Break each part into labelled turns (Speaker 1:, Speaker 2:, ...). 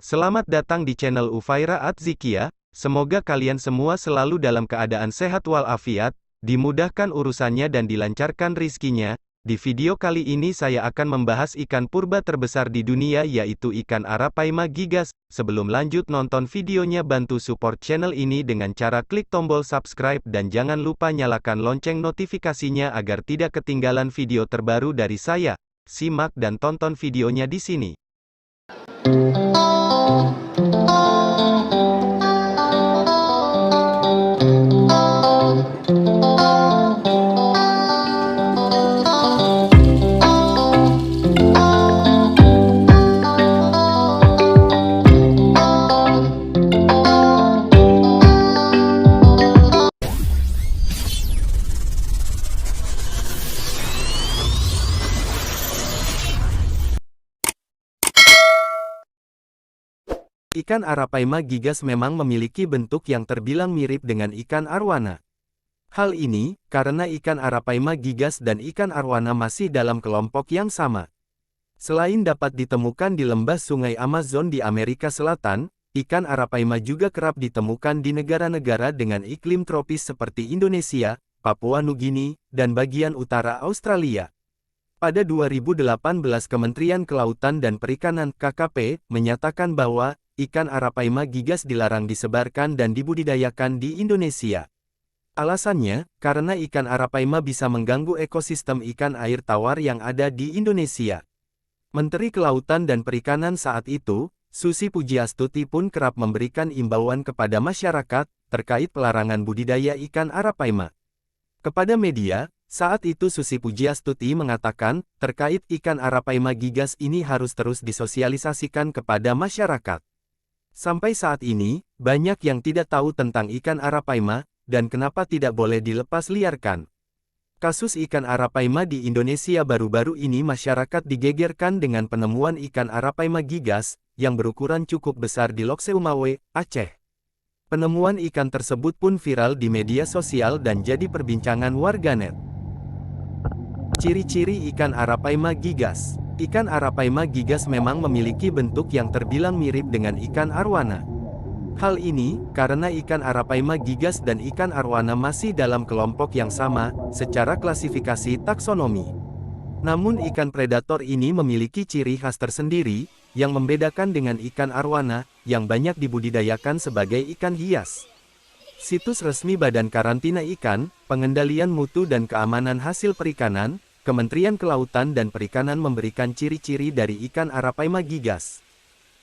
Speaker 1: Selamat datang di channel Ufaira Atzikia. Semoga kalian semua selalu dalam keadaan sehat walafiat, dimudahkan urusannya dan dilancarkan rizkinya. Di video kali ini saya akan membahas ikan purba terbesar di dunia yaitu ikan Arapaima gigas. Sebelum lanjut nonton videonya, bantu support channel ini dengan cara klik tombol subscribe dan jangan lupa nyalakan lonceng notifikasinya agar tidak ketinggalan video terbaru dari saya. Simak dan tonton videonya di sini. Ikan Arapaima gigas memang memiliki bentuk yang terbilang mirip dengan ikan arwana. Hal ini, karena ikan Arapaima gigas dan ikan arwana masih dalam kelompok yang sama. Selain dapat ditemukan di lembah sungai Amazon di Amerika Selatan, ikan Arapaima juga kerap ditemukan di negara-negara dengan iklim tropis seperti Indonesia, Papua Nugini, dan bagian utara Australia. Pada 2018 Kementerian Kelautan dan Perikanan (KKP) menyatakan bahwa ikan Arapaima gigas dilarang disebarkan dan dibudidayakan di Indonesia. Alasannya, karena ikan Arapaima bisa mengganggu ekosistem ikan air tawar yang ada di Indonesia. Menteri Kelautan dan Perikanan saat itu, Susi Pujiastuti pun kerap memberikan imbauan kepada masyarakat terkait pelarangan budidaya ikan Arapaima. Kepada media, saat itu Susi Pujiastuti mengatakan, terkait ikan Arapaima gigas ini harus terus disosialisasikan kepada masyarakat. Sampai saat ini, banyak yang tidak tahu tentang ikan Arapaima, dan kenapa tidak boleh dilepas liarkan. Kasus ikan Arapaima di Indonesia baru-baru ini masyarakat digegerkan dengan penemuan ikan Arapaima gigas, yang berukuran cukup besar di Lokseumawe, Aceh. Penemuan ikan tersebut pun viral di media sosial dan jadi perbincangan warganet. Ciri-ciri ikan Arapaima gigas. Ikan Arapaima gigas memang memiliki bentuk yang terbilang mirip dengan ikan arwana. Hal ini, karena ikan Arapaima gigas dan ikan arwana masih dalam kelompok yang sama, secara klasifikasi taksonomi. Namun ikan predator ini memiliki ciri khas tersendiri, yang membedakan dengan ikan arwana, yang banyak dibudidayakan sebagai ikan hias. Situs resmi Badan Karantina Ikan, Pengendalian Mutu dan Keamanan Hasil Perikanan, Kementerian Kelautan dan Perikanan memberikan ciri-ciri dari ikan Arapaima gigas.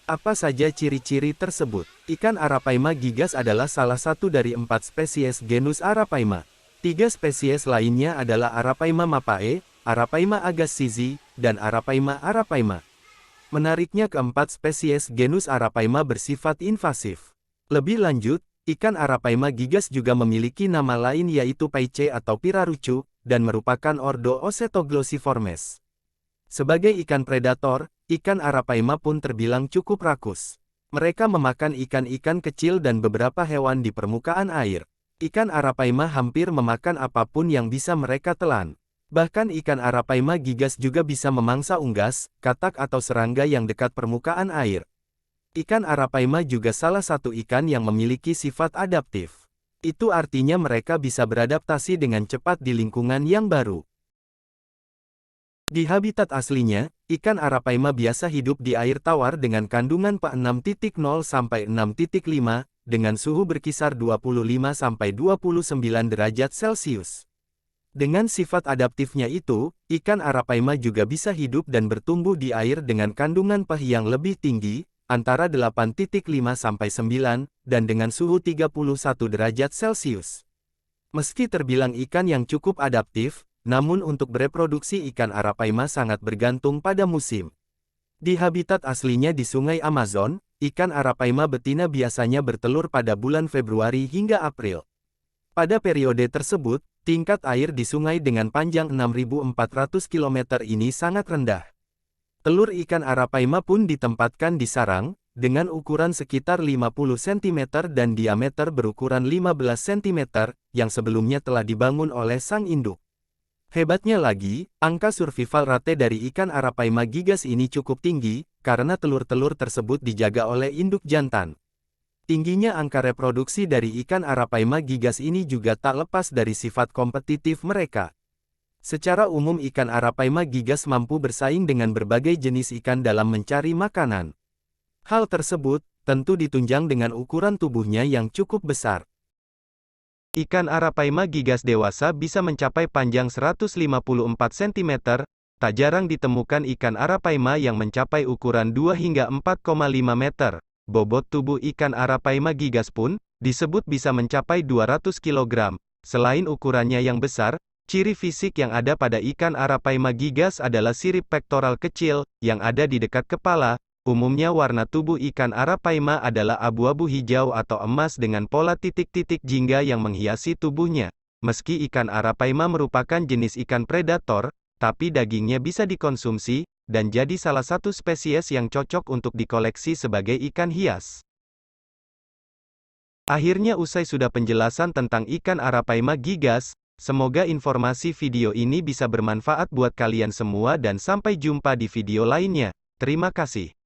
Speaker 1: Apa saja ciri-ciri tersebut? Ikan Arapaima gigas adalah salah satu dari 4 spesies genus Arapaima. 3 spesies lainnya adalah Arapaima mapae, Arapaima agassizi, dan Arapaima arapaima. Menariknya keempat spesies genus Arapaima bersifat invasif. Lebih lanjut, ikan Arapaima gigas juga memiliki nama lain yaitu paice atau pirarucu, dan merupakan ordo Osetoglossiformes. Sebagai ikan predator, ikan Arapaima pun terbilang cukup rakus. Mereka memakan ikan-ikan kecil dan beberapa hewan di permukaan air. Ikan Arapaima hampir memakan apapun yang bisa mereka telan. Bahkan ikan Arapaima gigas juga bisa memangsa unggas, katak atau serangga yang dekat permukaan air. Ikan Arapaima juga salah satu ikan yang memiliki sifat adaptif. Itu artinya mereka bisa beradaptasi dengan cepat di lingkungan yang baru. Di habitat aslinya, ikan Arapaima biasa hidup di air tawar dengan kandungan pH 6.0 sampai 6.5, dengan suhu berkisar 25 sampai 29 derajat Celcius. Dengan sifat adaptifnya itu, ikan Arapaima juga bisa hidup dan bertumbuh di air dengan kandungan pH yang lebih tinggi, antara 8.5 sampai 9, dan dengan suhu 31 derajat Celcius. Meski terbilang ikan yang cukup adaptif, namun untuk bereproduksi ikan Arapaima sangat bergantung pada musim. Di habitat aslinya di Sungai Amazon, ikan Arapaima betina biasanya bertelur pada bulan Februari hingga April. Pada periode tersebut, tingkat air di sungai dengan panjang 6.400 km ini sangat rendah. Telur ikan Arapaima pun ditempatkan di sarang, dengan ukuran sekitar 50 cm dan diameter berukuran 15 cm, yang sebelumnya telah dibangun oleh sang induk. Hebatnya lagi, angka survival rate dari ikan Arapaima gigas ini cukup tinggi, karena telur-telur tersebut dijaga oleh induk jantan. Tingginya angka reproduksi dari ikan Arapaima gigas ini juga tak lepas dari sifat kompetitif mereka. Secara umum ikan Arapaima gigas mampu bersaing dengan berbagai jenis ikan dalam mencari makanan. Hal tersebut, tentu ditunjang dengan ukuran tubuhnya yang cukup besar.
Speaker 2: Ikan Arapaima gigas dewasa bisa mencapai panjang 154 cm, tak jarang ditemukan ikan Arapaima yang mencapai ukuran 2 hingga 4,5 meter. Bobot tubuh ikan Arapaima gigas pun, disebut bisa mencapai 200 kg. Selain ukurannya yang besar, ciri fisik yang ada pada ikan Arapaima gigas adalah sirip pektoral kecil, yang ada di dekat kepala. Umumnya warna tubuh ikan Arapaima adalah abu-abu hijau atau emas dengan pola titik-titik jingga yang menghiasi tubuhnya. Meski ikan Arapaima merupakan jenis ikan predator, tapi dagingnya bisa dikonsumsi, dan jadi salah satu spesies yang cocok untuk dikoleksi sebagai ikan hias. Akhirnya usai sudah penjelasan tentang ikan Arapaima gigas, semoga informasi video ini bisa bermanfaat buat kalian semua dan sampai jumpa di video lainnya. Terima kasih.